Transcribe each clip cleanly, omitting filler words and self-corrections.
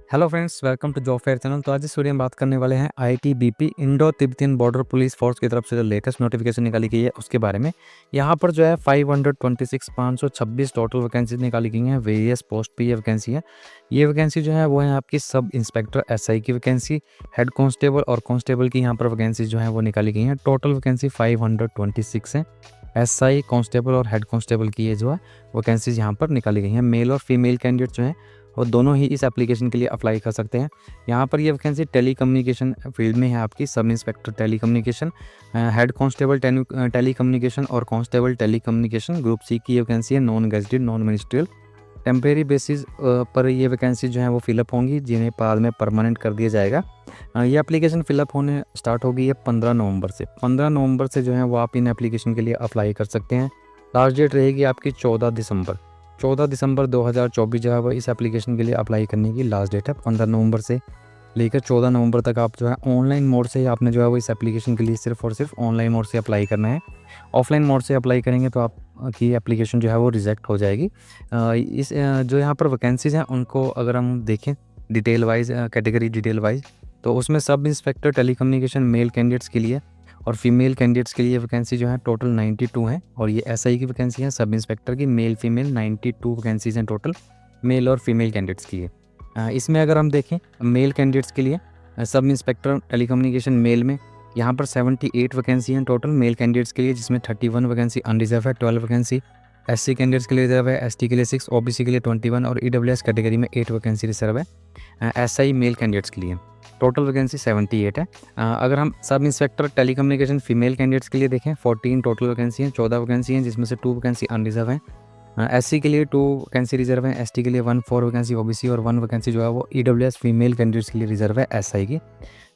Hello friends, welcome to job fair channel. तो आज इस वीडियो में बात करने वाले हैं ITBP Indo Tibetan border police force की तरफ से जो लेटेस्ट नोटिफिकेशन निकाली गई है उसके बारे में। यहाँ पर जो है 526 टोटल वैकेंसीज निकाली गई हैं। वेरियस पोस्ट पे ये वैकेंसी है। ये वैकेंसी जो है वो है आपकी सब इंस्पेक्टर एसआई की वैकेंसी, हेड कांस्टेबल और कांस्टेबल की यहाँ पर वैकेंसी जो है वो निकाली गई हैं। टोटल वैकेंसी 526 है। एसआई, कांस्टेबल और हेड कांस्टेबल की ये जो है वैकेंसीज यहाँ पर निकाली गई हैं। मेल और फीमेल कैंडिडेट जो हैं और दोनों ही इस एप्लीकेशन के लिए अप्लाई कर सकते हैं। यहाँ पर ये वैकेंसी टेली कम्युनिकेशन फील्ड में है आपकी। Sub inspector telecommunication, head constable telecommunication और constable telecommunication group C की ये वैकेंसी है। Non gazetted, non ministerial, temporary basis पर ये वैकेंसी जो है वो फिलअप होंगी, जिन्हें बाद में परमानेंट कर दिया जाएगा। ये एप्लीकेशन फिलअप होने स्टार्ट होगी है 15 नवंबर से। 15 नवंबर से जो है वो आप इन एप्लीकेशन के लिए अप्लाई कर सकते हैं। लास्ट डेट रहेगी आपकी 14 दिसंबर। 14 दिसंबर 2024 जो है वो इस एप्लीकेशन के लिए अप्लाई करने की लास्ट डेट है। 15 नवंबर से लेकर 14 नवंबर तक आप जो है ऑनलाइन मोड से आपने जो है वो इस एप्लीकेशन के लिए सिर्फ और सिर्फ ऑनलाइन मोड से अप्लाई करना है। ऑफलाइन मोड से अप्लाई करेंगे तो आपकी एप्लीकेशन जो है वो रिजेक्ट हो जाएगी। जो यहाँ पर वैकेंसीज़ हैं उनको अगर हम देखें detail wise, category detail wise, तो उसमें sub inspector telecommunication male candidates के लिए और फीमेल कैंडिडेट्स के लिए वैकेंसी जो है टोटल 92 हैं। और ये एसआई की वैकेंसी है सब इंस्पेक्टर की, मेल फीमेल 92 वैकेंसीज हैं टोटल मेल और फीमेल कैंडिडेट्स की है। इसमें अगर हम देखें मेल कैंडिडेट्स के लिए सब इंस्पेक्टर टेलीकम्युनिकेशन मेल में यहाँ पर 78 वैकेंसी हैं टोटल मेल कैंडिडेट्स के लिए, जिसमें 31 वैकेंसी अनरिजर्व है, 12 वैकेंसी एससी कैंडिडेट्स के लिए रिजर्व है, एसटी के लिए 6, ओबीसी के लिए 21 और ईडब्ल्यूएस कैटेगरी में 8 वैकेंसी रिजर्व है एसआई मेल कैंडिडेट्स के लिए। टोटल वैकेंसी 78 है। अगर हम sub inspector telecommunication female candidates के लिए देखें 14 टोटल वैकेंसी हैं, 14 वैकेंसी हैं जिसमें से 2 वैकेंसी अनरिजर्व हैं। एससी के लिए 2 वैकेंसी रिजर्व है, एसटी के लिए 4 वैकेंसी, ओबीसी और 1 वैकेंसी जो है वो ईडब्ल्यूएस फीमेल कैंडिडेट्स के लिए रिजर्व है एसआई की।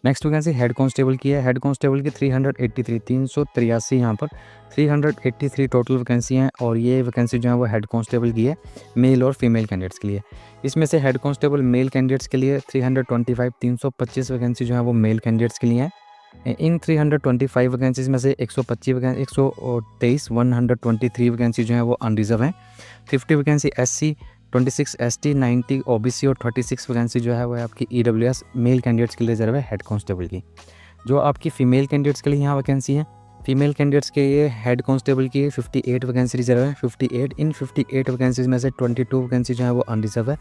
नेक्स्ट वैकेंसी हेड कांस्टेबल की है। हेड कांस्टेबल की 383 यहाँ पर 383 टोटल वैकेंसी हैं और ये वैकेंसी जो है वो हेड कांस्टेबल की है मेल और फीमेल कैंडिडेट्स के लिए। इसमें से हेड कांस्टेबल मेल कैंडिडेट्स के लिए 325 वैकेंसी जो है वो मेल कैंडिडेट्स के लिए हैं। इन 325 वैकेंसीज में से 123 वैकेंसी जो है वो अनरिजर्व हैं। 50 वैकेंसी एससी, 26 एसटी, 90 ओबीसी और 36 वैकेंसी जो है वो आपकी ईडब्ल्यूएस मेल कैंडिडेट्स के लिए रिजर्व है हेड कांस्टेबल की। जो आपकी फ़ीमेल कैंडिडेट्स के लिए यहाँ वैकेंसी है, फीमेल कैंडिडेट्स के लिए हेड कांस्टेबल की 58 वैकेंसी रिजर्व है। 58 इन 58 वैकेंसीज में से 22 वैकेंसी जो है वो अनरिजर्व है।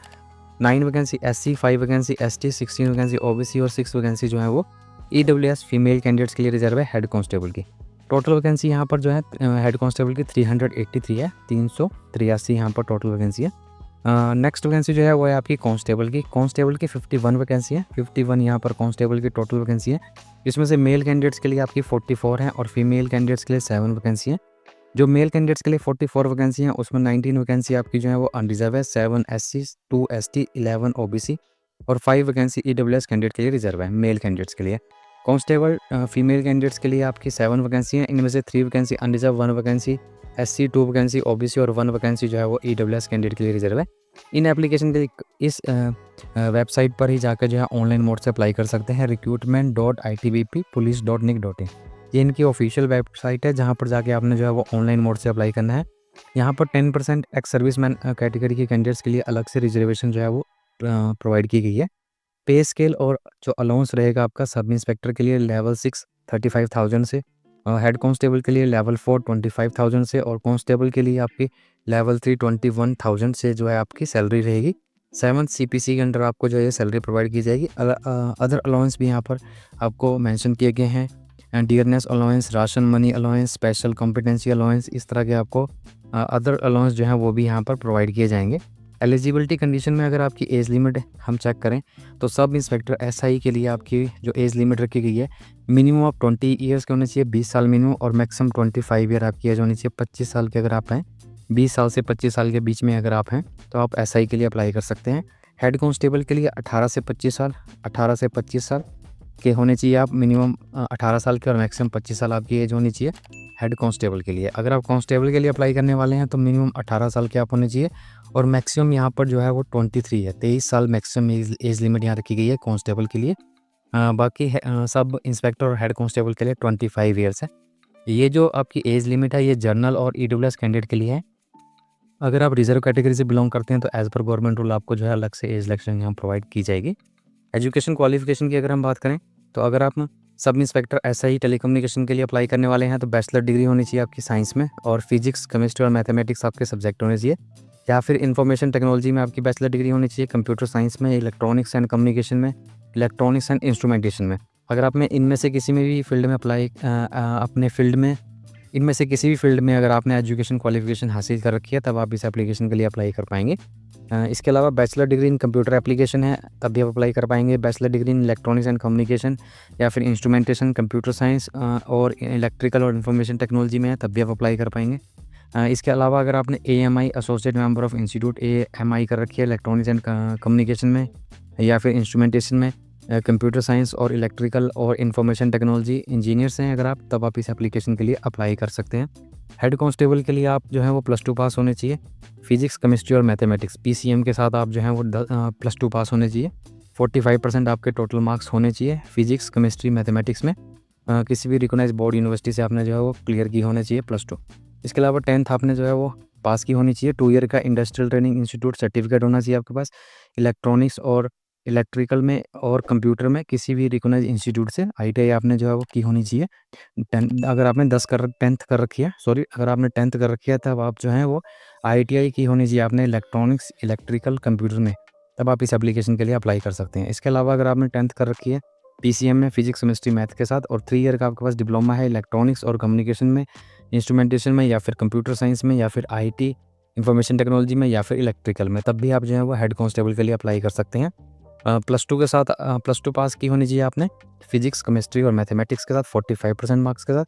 9 vacancy SC, 5 vacancy ST, 16 vacancy OBC और 6 वैकेंसी जो है वो ईडब्ल्यूएस फीमेल कैंडिडेट्स के लिए रिजर्व है हेड कांस्टेबल की। टोटल वैकेंसी यहाँ पर जो है हेड कांस्टेबल की 383 है, 383 यहाँ पर टोटल वैकेंसी है। नेक्स्ट वैकेंसी जो है वो है आपकी कांस्टेबल की। कांस्टेबल की 51 वैकेंसी है, 51 यहाँ पर कांस्टेबल की टोटल वैकेंसी है, जिसमें से मेल कैंडिडेट्स के लिए आपकी 44 हैं और फीमेल कैंडिडेट्स के लिए 7 वैकेंसी हैं। जो मेल कैंडिडेट्स के लिए 44 वैकेंसी हैं उसमें 19 वैकेंसी आपकी जो है वो अनरिजर्व है, 7 एससी, 2 एसटी, 11 ओबीसी और 5 वैकेंसी ईडब्ल्यूएस कैंडिडेट के लिए रिजर्व है मेल कैंडिडेट्स के लिए। कांस्टेबल फीमेल कैंडिडेट्स के लिए आपकी 7 वैकेंसी हैं, इनमें से 3 vacancy unreserved, 1 vacancy SC, 2 vacancy OBC और 1 वैकेंसी जो है वो ईडब्ल्यूएस कैंडिडेट के लिए रिजर्व है। इन एप्लीकेशन के इस वेबसाइट पर ही जाकर जो है ऑनलाइन मोड से अप्लाई कर सकते हैं, recruitment.itbppolice.nic.in। ये इनकी ऑफिशियल वेबसाइट है जहाँ पर जाके आपने जो है वो ऑनलाइन मोड से अप्लाई करना है। यहाँ पर 10% एक्स सर्विसमैन कैटेगरी के कैंडिडेट्स के लिए अलग से रिजर्वेशन जो है वो प्रोवाइड की गई है। पे स्केल और जो अलाउंस रहेगा आपका सब इंस्पेक्टर के लिए लेवल 6 35,000 से, हेड कांस्टेबल के लिए लेवल 4 25,000 से और कांस्टेबल के लिए आपकी लेवल 3 21,000 से जो है आपकी सैलरी रहेगी। 7 सीपीसी के अंडर आपको जो है सैलरी प्रोवाइड की जाएगी। अदर अलाउंस भी यहाँ पर आपको मेंशन किए गए हैं, dearness allowance, ration money allowance, special competency allowance, इस तरह के आपको अदर अलाउंस जो हैं वो भी यहाँ पर प्रोवाइड किए जाएंगे। एलिजिबिलिटी कंडीशन में अगर आपकी एज लिमिट हम चेक करें तो सब इंस्पेक्टर एसआई के लिए आपकी जो एज लिमिट रखी गई है मिनिमम आप 20 ईयर्स के होने चाहिए, 20 साल मिनिमम, और मैक्सिमम 25 ईयर आपकी एज होनी चाहिए, 25 साल के अगर आप हैं, 20 साल से 25 साल के बीच में अगर आप हैं तो आप एसआई के लिए अप्लाई कर सकते हैं। हेड कांस्टेबल के लिए 18 से 25 साल, 18 से 25 साल के होने चाहिए आप, मिनिमम 18 साल के और मैक्सिमम 25 साल आपकी एज होनी चाहिए हेड कांस्टेबल के लिए। अगर आप कांस्टेबल के लिए अप्लाई करने वाले हैं तो मिनिमम 18 साल के आप होने चाहिए और मैक्सिमम यहाँ पर जो है वो 23 है, 23 साल मैक्सिमम एज लिमिट यहाँ रखी गई है कांस्टेबल के लिए। बाकी सब इंस्पेक्टर और हेड कांस्टेबल के लिए 25 ईयर्स है। ये जो आपकी एज लिमिट है ये जर्नल और ईडब्ल्यूएस कैंडिडेट के लिए है। अगर आप रिजर्व कैटेगरी से बिलोंग करते हैं तो एज़ पर गवर्नमेंट रूल आपको जो है अलग से एज रिलैक्सेशन यहाँ प्रोवाइड की जाएगी। एजुकेशन क्वालिफिकेशन की अगर हम बात करें तो अगर आप सब इंस्पेक्टर SI टेलीकम्युनिकेशन के लिए अप्लाई करने वाले हैं तो बैचलर डिग्री होनी चाहिए आपकी साइंस में, और फिजिक्स, केमिस्ट्री और मैथमेटिक्स आपके सब्जेक्ट होने चाहिए। या फिर इंफॉर्मेशन टेक्नोलॉजी में आपकी बैचलर डिग्री होनी चाहिए, कंप्यूटर साइंस में, इलेक्ट्रॉनिक्स एंड कम्युनिकेशन में, इलेक्ट्रॉनिक्स एंड इंस्ट्रूमेंटेशन में। अगर आप में इनमें से किसी में भी फील्ड में अप्लाई अपने फील्ड में इनमें से किसी भी फील्ड में अगर आपने एजुकेशन क्वालिफिकेशन हासिल कर रखी है तब आप इस एप्लीकेशन के लिए अप्लाई कर पाएंगे। इसके अलावा bachelor degree in computer application है तब भी आप अप्लाई कर पाएंगे। Bachelor degree in electronics and communication या फिर इंस्ट्रूमेंटेशन, कंप्यूटर साइंस और इलेक्ट्रिकल और इन्फॉर्मेशन टेक्नोलॉजी में है तब भी आप अप्लाई कर पाएंगे। इसके अलावा अगर आपने AMI associate member of institute AMI कर रखी है इलेक्ट्रॉनिक्स एंड कम्युनिकेशन में या फिर इंस्ट्रूमेंटेशन में, कंप्यूटर साइंस और इलेक्ट्रिकल और इन्फॉर्मेशन टेक्नोलॉजी इंजीनियर्स हैं अगर आप, तब आप इस एप्लीकेशन के लिए अप्लाई कर सकते हैं। हेड कांस्टेबल के लिए आप जो है वो +2 पास होने चाहिए। फिजिक्स, केमिस्ट्री और मैथमेटिक्स PCM के साथ आप जो हैं वो +2 पास होने चाहिए। 45% आपके टोटल मार्क्स होने चाहिए फिजिक्स, केमिस्ट्री, मैथमेटिक्स में। किसी भी रिकॉग्नाइज बोर्ड यूनिवर्सिटी से आपने जो है वो क्लियर की होने चाहिए +2। इसके अलावा 10th आपने जो है वो पास की होनी चाहिए। 2 ईयर का इंडस्ट्रियल ट्रेनिंग इंस्टीट्यूट सर्टिफिकेट होना चाहिए आपके पास। इलेक्ट्रॉनिक्स और इलेक्ट्रिकल में और कंप्यूटर में किसी भी रिकॉग्नाइज इंस्टीट्यूट से ITI आपने जो है वो की होनी चाहिए। 10th कर रखी है, सॉरी, अगर आपने 10th कर रखी है तब आप जो है वो ITI की होनी चाहिए आपने इलेक्ट्रॉनिक्स, इलेक्ट्रिकल, कंप्यूटर में, तब आप इस एप्लीकेशन के लिए अप्लाई कर सकते हैं। इसके अलावा अगर आपने 10th कर रखी है PCM में फिजिक्स, केमिस्ट्री, मैथ के साथ और 3 ईयर का आपके पास डिप्लोमा है इलेक्ट्रॉनिक्स और कम्युनिकेशन में, इंस्ट्रूमेंटेशन में या फिर कंप्यूटर साइंस में या फिर IT इंफॉर्मेशन टेक्नोलॉजी में या फिर इलेक्ट्रिकल में, तब भी आप जो है वो हेड कांस्टेबल के लिए अप्लाई कर सकते हैं। +2 के साथ +2 पास की होनी चाहिए आपने फिजिक्स, केमिस्ट्री और मैथमेटिक्स के साथ 45% मार्क्स के साथ।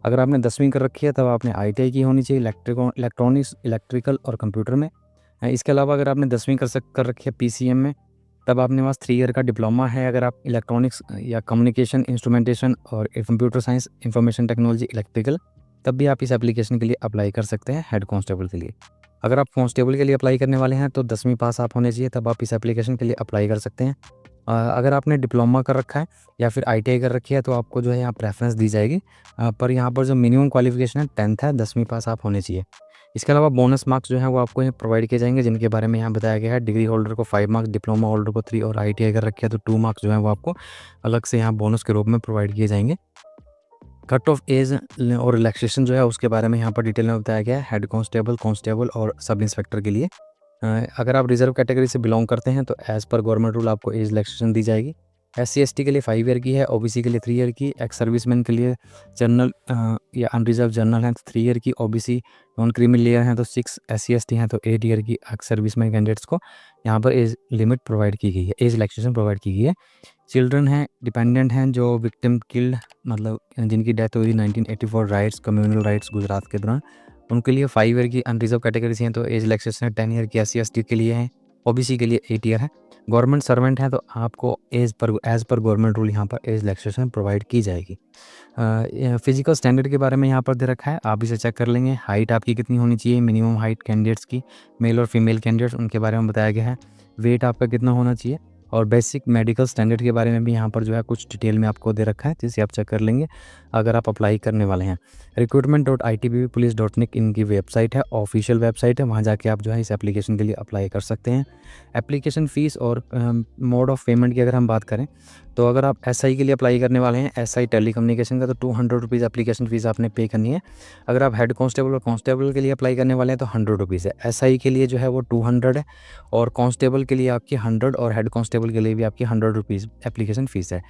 अगर आपने 10वीं कर रखी है तब आपने ITI की होनी चाहिए इलेक्ट्रॉनिक्स, इलेक्ट्रिकल और कंप्यूटर में। इसके अलावा अगर आपने 10वीं कर रखी है PCM में तब आपने पास 3 ईयर का डिप्लोमा है अगर आप इलेक्ट्रॉनिक्स या कम्युनिकेशन, इंस्ट्रूमेंटेशन और computer science, information technology, electrical, तब भी आप इस एप्लीकेशन के लिए अप्लाई कर सकते हैं हेड कांस्टेबल के लिए। अगर आप कांस्टेबल के लिए अप्लाई करने वाले हैं तो 10वीं पास आप होने चाहिए तब आप इस एप्लीकेशन के लिए अप्लाई कर सकते हैं। अगर आपने डिप्लोमा कर रखा है या फिर ITI कर रखी है तो आपको जो है यहाँ प्रेफरेंस दी जाएगी, पर यहाँ पर जो मिनिमम क्वालिफिकेशन है 10th है, 10वीं पास आप होने चाहिए। इसके अलावा बोनस मार्क्स जो है वो आपको प्रोवाइड किए जाएंगे जिनके बारे में यहाँ बताया गया है। डिग्री होल्डर को 5 मार्क्स, डिप्लोमा होल्डर को 3 और ITI कर रखी है तो 2 मार्क्स जो है वो आपको अलग से यहाँ बोनस के रूप में प्रोवाइड किए जाएंगे। कट ऑफ एज और रिलैक्सेशन जो है उसके बारे में यहाँ पर डिटेल में बताया गया है हेड कांस्टेबल और सब इंस्पेक्टर के लिए। अगर आप रिजर्व कैटेगरी से बिलोंग करते हैं तो एज़ पर गवर्नमेंट रूल आपको एज रिलैक्सेशन दी जाएगी। SC/ST के लिए 5 ईयर की है, OBC के लिए 3 ईयर की, एक्स सर्विसमैन के लिए जनरल या अनरिजर्व जनरल हैं तो 3 ईयर की, OBC नॉन क्रीमी लेयर हैं तो 6, SC/ST हैं तो 8 ईयर की। एक्स सर्विसमैन कैंडिडेट्स को यहाँ पर एज लिमिट प्रोवाइड की गई है, एज रिलैक्सेशन प्रोवाइड की गई है। चिल्ड्रन हैं, डिपेंडेंट हैं जो विक्टिम किल्ड, मतलब जिनकी डेथ हुई 1984 राइट्स, कम्युनल राइट्स गुजरात के दौरान, उनके लिए 5 ईयर की। अनरिजर्व कैटेगरी से हैं तो एज रिलैक्सेशन 10 ईयर की। SC/ST के लिए हैं, OBC के लिए 8 ईयर है। गवर्नमेंट सर्वेंट हैं तो आपको एज़ पर गवर्नमेंट रूल यहाँ पर एज रिलैक्सेशन प्रोवाइड की जाएगी। फिजिकल स्टैंडर्ड के बारे में यहाँ पर दे रखा है, आप इसे चेक कर लेंगे। हाइट आपकी कितनी होनी चाहिए, मिनिमम हाइट कैंडिडेट्स की, मेल और फीमेल कैंडिडेट्स, उनके बारे में बताया गया है। वेट आपका कितना होना चाहिए और बेसिक मेडिकल स्टैंडर्ड के बारे में भी यहाँ पर जो है कुछ डिटेल में आपको दे रखा है जिसे आप चेक कर लेंगे अगर आप अप्लाई करने वाले हैं। recruitment.itbppolice.nic इनकी वेबसाइट है, ऑफिशियल वेबसाइट है, वहाँ जाके आप जो है इस एप्लीकेशन के लिए अप्लाई कर सकते हैं। एप्लीकेशन फ़ीस और मोड ऑफ पेमेंट की अगर हम बात करें तो अगर आप SI के लिए अप्लाई करने वाले हैं, SI टेलीकम्युनिकेशन का, तो 200 रुपीज़ एप्लीकेशन फ़ीस आपने पे करनी है। अगर आप हेड कांस्टेबल और कांस्टेबल के लिए अप्लाई करने वाले हैं तो 100 रुपीज़ है। SI के लिए जो है वो 200 है और कांस्टेबल के लिए आपकी 100 और हेड कांस्टेबल के लिए भी आपकी 100 रुपीज़ एप्लीकेशन फ़ीस है।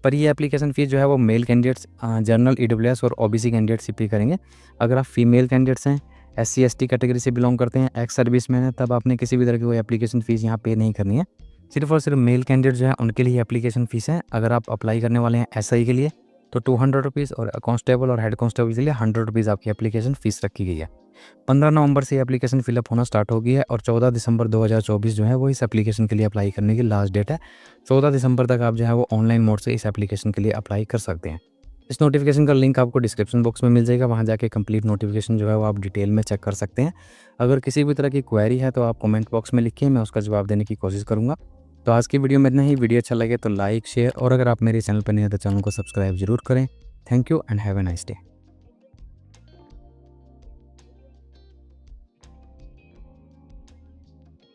पर ये एप्लीकेशन फ़ीस जो है वो मेल कैंडिडेट्स, जनरल, EWS और OBC कैंडिडेट्स ही पे करेंगे। अगर आप फीमेल कैंडिडेट्स हैं, SC/ST कैटेगरी से बिलोंग करते हैं, एक्स सर्विसमैन है, तब आपने किसी भी तरह की कोई एप्लीकेशन फ़ीस यहाँ पे नहीं करनी है। सिर्फ़ और सिर्फ मेल कैंडिडेट जो है उनके लिए एप्लीकेशन फ़ीस है। अगर आप अप्लाई करने वाले हैं SI के लिए तो 200 रुपीज़ और कांस्टेबल और हेड कांस्टेबल के लिए 100 रुपीज़ आपकी एप्लीकेशन फ़ीस रखी गई है। 15 नवंबर से एप्लीकेशन फिलअप होना स्टार्ट हो गई है और 14 दिसंबर 2024 जो है वो इस एप्लीकेशन के लिए अप्लाई करने की लास्ट डेट है। 14 दिसंबर तक आप जो है वो ऑनलाइन मोड से इस एप्लीकेशन के लिए अप्लाई कर सकते हैं। इस नोटिफिकेशन का लिंक आपको डिस्क्रिप्शन बॉक्स में मिल जाएगा, वहाँ जाके कंप्लीट नोटिफिकेशन जो है वो आप डिटेल में चेक कर सकते हैं। अगर किसी भी तरह की क्वेरी है तो आप कमेंट बॉक्स में लिखिए, मैं उसका जवाब देने की कोशिश करूँगा। तो आज की वीडियो में इतना ही। वीडियो अच्छा लगे तो लाइक, शेयर और अगर आप मेरे चैनल पर नहीं हैं तो चैनल को सब्सक्राइब जरूर करें। Thank you and have a nice day.